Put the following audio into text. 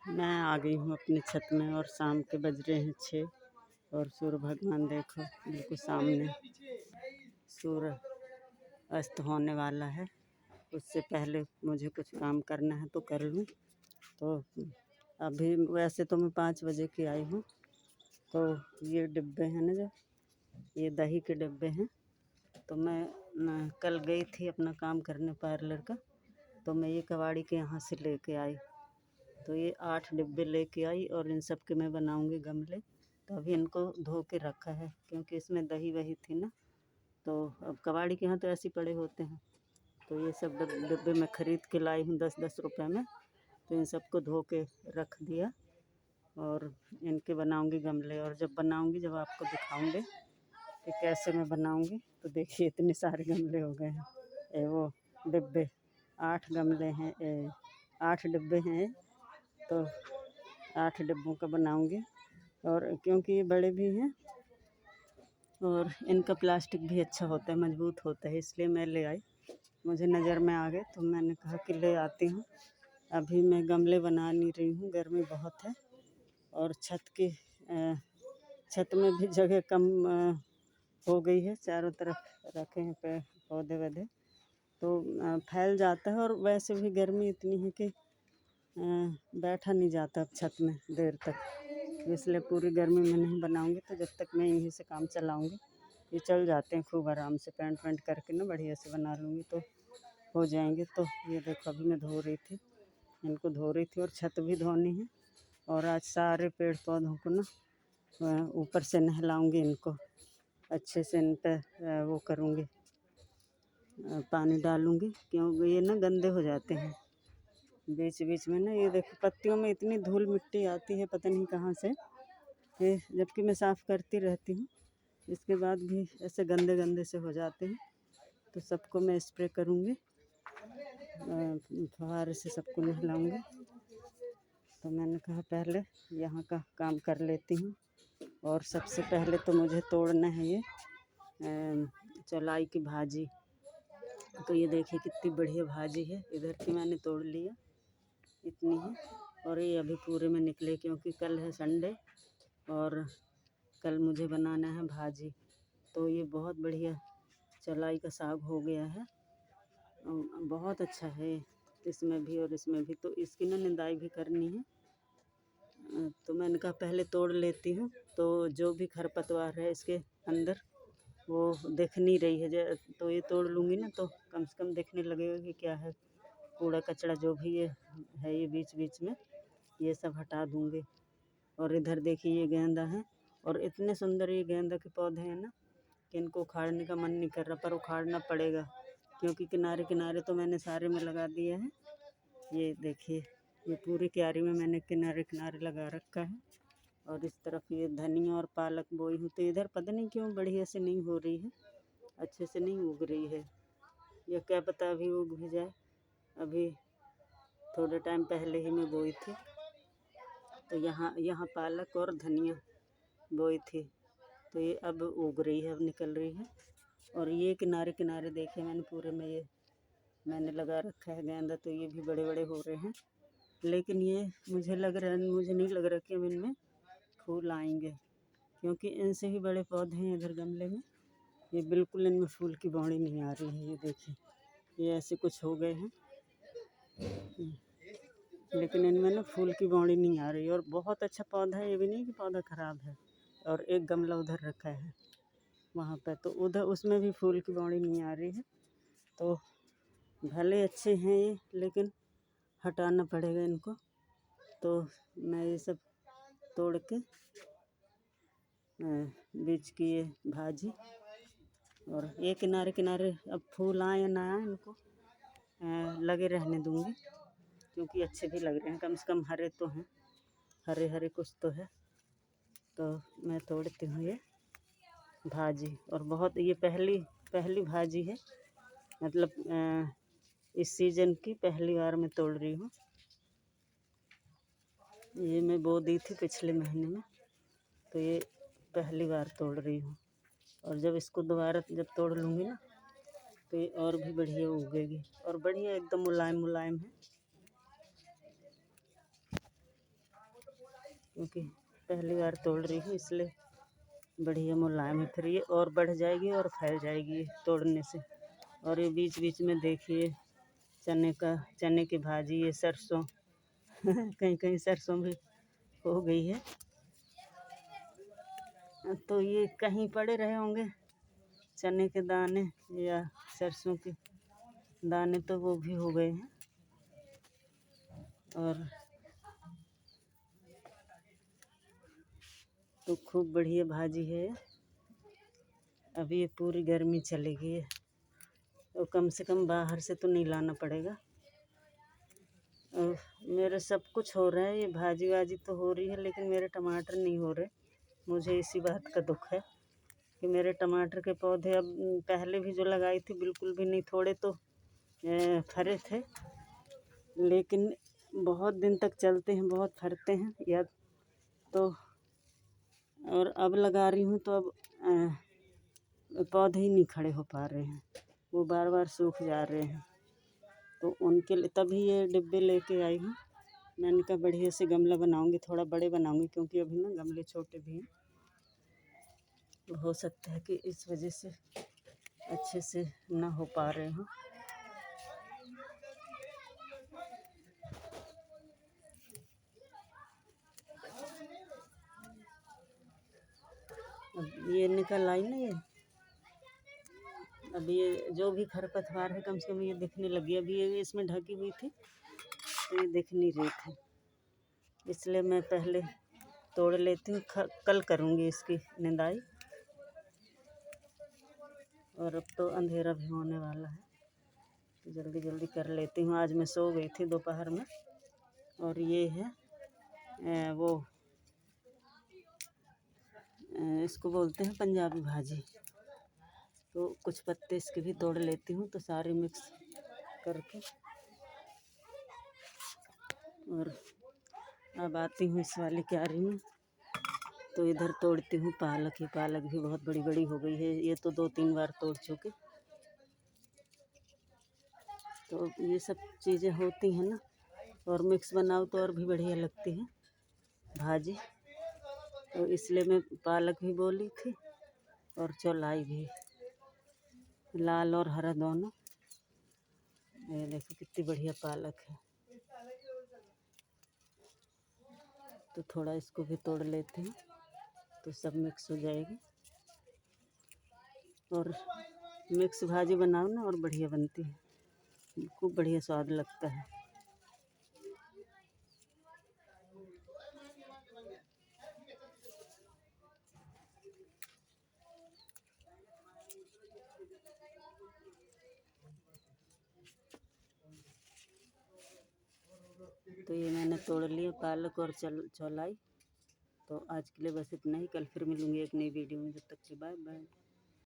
मैं आ गई हूँ अपनी छत में और शाम के बज रहे हैं 6 और सूर्य भगवान देखो बिल्कुल सामने। सूर्य अस्त होने वाला है, उससे पहले मुझे कुछ काम करना है तो कर लूँ। तो अभी वैसे तो मैं 5 बजे की आई हूँ। तो ये डिब्बे हैं ना, जो ये दही के डिब्बे हैं। तो मैं कल गई थी अपना काम करने पार्लर का, तो मैं ये कबाड़ी के यहाँ से लेके आई। तो ये 8 डिब्बे लेके आई और इन सब के मैं बनाऊंगी गमले। तो अभी इनको धो के रखा है क्योंकि इसमें दही वही थी ना। तो अब कबाड़ी के यहाँ तो ऐसे ही पड़े होते हैं। तो ये सब डिब्बे मैं ख़रीद के लाई हूँ 10-10 रुपए में। तो इन सबको धो के रख दिया और इनके बनाऊंगी गमले। और जब बनाऊंगी, जब आपको दिखाऊंगी कि कैसे मैं बनाऊंगी। तो देखिए इतने सारे गमले हो गए हैं। वो डिब्बे 8 गमले हैं, 8 डिब्बे हैं। तो 8 डिब्बों का बनाऊंगी। और क्योंकि ये बड़े भी हैं और इनका प्लास्टिक भी अच्छा होता है, मजबूत होता है, इसलिए मैं ले आई। मुझे नज़र में आ गए तो मैंने कहा कि ले आती हूँ। अभी मैं गमले बना नहीं रही हूँ, गर्मी बहुत है और छत में भी जगह कम हो गई है। चारों तरफ रखे हैं पेड़ पौधे वौधे, तो फैल जाता है। और वैसे भी गर्मी इतनी है कि बैठा नहीं जाता अब छत में देर तक। इसलिए पूरी गर्मी में नहीं बनाऊंगी। तो जब तक मैं यहीं से काम चलाऊंगी, ये चल जाते हैं खूब आराम से। पेंट करके ना बढ़िया से बना लूँगी तो हो जाएंगे। तो ये देखो अभी मैं धो रही थी, इनको धो रही थी और छत भी धोनी है। और आज सारे पेड़ पौधों को ना ऊपर से नहलाऊंगी, इनको अच्छे से इन पर वो करूँगी, पानी डालूँगी। क्योंकि ये ना गंदे हो जाते हैं बीच बीच में ना। ये देखो पत्तियों में इतनी धूल मिट्टी आती है पता नहीं कहाँ से, कि जबकि मैं साफ़ करती रहती हूँ, इसके बाद भी ऐसे गंदे गंदे से हो जाते हैं। तो सबको मैं स्प्रे करूँगी, फुहारे से सबको नहलाऊँगी। तो मैंने कहा पहले यहाँ का काम कर लेती हूँ। और सबसे पहले तो मुझे तोड़ना है ये चौलाई की भाजी। तो ये देखिए कितनी बढ़िया भाजी है, इधर की मैंने तोड़ लिया, इतनी है। और ये अभी पूरे में निकले क्योंकि कल है संडे और कल मुझे बनाना है भाजी। तो ये बहुत बढ़िया चौलाई का साग हो गया है, बहुत अच्छा है इसमें भी और इसमें भी। तो इसकी ना निंदाई भी करनी है। तो मैंने कहा पहले तोड़ लेती हूँ, तो जो भी खरपतवार है इसके अंदर वो दिख नहीं रही है। तो ये तोड़ लूँगी ना तो कम से कम दिखने लगेगा कि क्या है, कूड़ा कचरा जो भी ये है, ये बीच बीच में ये सब हटा दूँगी। और इधर देखिए ये गेंदा है और इतने सुंदर ये गेंदा के पौधे हैं ना कि इनको उखाड़ने का मन नहीं कर रहा, पर उखाड़ना पड़ेगा क्योंकि किनारे किनारे तो मैंने सारे में लगा दिए हैं। ये देखिए ये पूरी क्यारी में मैंने किनारे किनारे लगा रखा है। और इस तरफ ये धनिया और पालक बोई हूँ। तो इधर पता नहीं क्यों बढ़िया से नहीं हो रही है, अच्छे से नहीं उग रही है। या क्या पता अभी उग भी जाए। अभी थोड़े टाइम पहले ही मैं बोई थी। तो यहाँ पालक और धनिया बोई थी, तो ये अब उग रही है, अब निकल रही है। और ये किनारे किनारे देखिए मैंने पूरे में ये मैंने लगा रखा है गेंदा। तो ये भी बड़े बड़े हो रहे हैं, लेकिन ये मुझे नहीं लग रहा कि अब इनमें फूल आएंगे, क्योंकि इनसे ही बड़े पौधे हैं इधर गमले में। ये बिल्कुल इनमें फूल की बौड़ी नहीं आ रही है। ये देखिए ये ऐसे कुछ हो गए हैं, लेकिन इनमें ना फूल की बौड़ी नहीं आ रही। और बहुत अच्छा पौधा है, ये भी नहीं कि पौधा ख़राब है। और एक गमला उधर रखा है वहाँ पर, तो उधर उसमें भी फूल की बौड़ी नहीं आ रही है। तो भले अच्छे हैं ये, लेकिन हटाना पड़ेगा इनको। तो मैं ये सब तोड़ के बीज की ये भाजी, और ये किनारे किनारे अब फूल आए या ना आए इनको लगे रहने दूँगी, क्योंकि अच्छे भी लग रहे हैं, कम से कम हरे तो हैं, हरे हरे कुछ तो है। तो मैं तोड़ती हूँ ये भाजी। और बहुत ये पहली भाजी है, मतलब इस सीज़न की पहली बार मैं तोड़ रही हूँ। ये मैं बो दी थी पिछले महीने में, तो ये पहली बार तोड़ रही हूँ। और जब इसको दोबारा जब तोड़ लूँगी ना, तो ये और भी बढ़िया उगेगी और बढ़िया एकदम मुलायम मुलायम है। क्योंकि पहली बार तोड़ रही हूँ, इसलिए बढ़िया मुलायम है। फिर ये और बढ़ जाएगी और फैल जाएगी ये तोड़ने से। और ये बीच बीच में देखिए चने की भाजी, ये सरसों कहीं कहीं सरसों भी हो गई है। तो ये कहीं पड़े रहे होंगे चने के दाने या सरसों के दाने, तो वो भी हो गए हैं। और तो खूब बढ़िया भाजी है। अभी ये पूरी गर्मी चलेगी है, तो कम से कम बाहर से तो नहीं लाना पड़ेगा। और मेरे सब कुछ हो रहा है, ये भाजी वाजी तो हो रही है, लेकिन मेरे टमाटर नहीं हो रहे। मुझे इसी बात का दुख है कि मेरे टमाटर के पौधे अब पहले भी जो लगाई थी बिल्कुल भी नहीं, थोड़े तो फरे थे, लेकिन बहुत दिन तक चलते हैं, बहुत फरते हैं या तो। और अब लगा रही हूँ तो अब पौधे ही नहीं खड़े हो पा रहे हैं, वो बार बार सूख जा रहे हैं। तो उनके लिए तभी ये डिब्बे लेके आई हूँ। मैंने कहा बढ़िया से गमला बनाऊँगी, थोड़ा बड़े बनाऊँगी, क्योंकि अभी ना गमले छोटे भी हैं। तो हो सकता है कि इस वजह से अच्छे से ना हो पा रहे हों। अब ये निकल आई ना, ये अब ये जो भी खरपतवार है कम से कम ये दिखने लगी। अभी ये इसमें ढकी हुई थी तो ये दिख नहीं रही थी, इसलिए मैं पहले तोड़ लेती हूँ। कल करूँगी इसकी निंदाई। और अब तो अंधेरा भी होने वाला है, तो जल्दी जल्दी कर लेती हूँ। आज मैं सो गई थी दोपहर में। और ये है वो इसको बोलते हैं पंजाबी भाजी। तो कुछ पत्ते इसके भी तोड़ लेती हूँ, तो सारे मिक्स करके। और अब आती हूँ इस वाली क्यारी में, तो इधर तोड़ती हूँ पालक। ये पालक भी बहुत बड़ी बड़ी हो गई है, ये तो 2-3 बार तोड़ चुके। तो ये सब चीज़ें होती हैं ना, और मिक्स बनाओ तो और भी बढ़िया लगती है भाजी। तो इसलिए मैं पालक भी बोली थी और चौलाई भी, लाल और हरा दोनों। ये देखो कितनी बढ़िया पालक है। तो थोड़ा इसको भी तोड़ लेते हैं, तो सब मिक्स हो जाएगी। और मिक्स भाजी बनाओ ना और बढ़िया बनती है, खूब बढ़िया स्वाद लगता है। तो ये मैंने तोड़ लिया पालक और चौलाई। तो आज के लिए बस इतना ही, कल फिर मिलूँगी एक नई वीडियो में। जब तक के बाय बाय।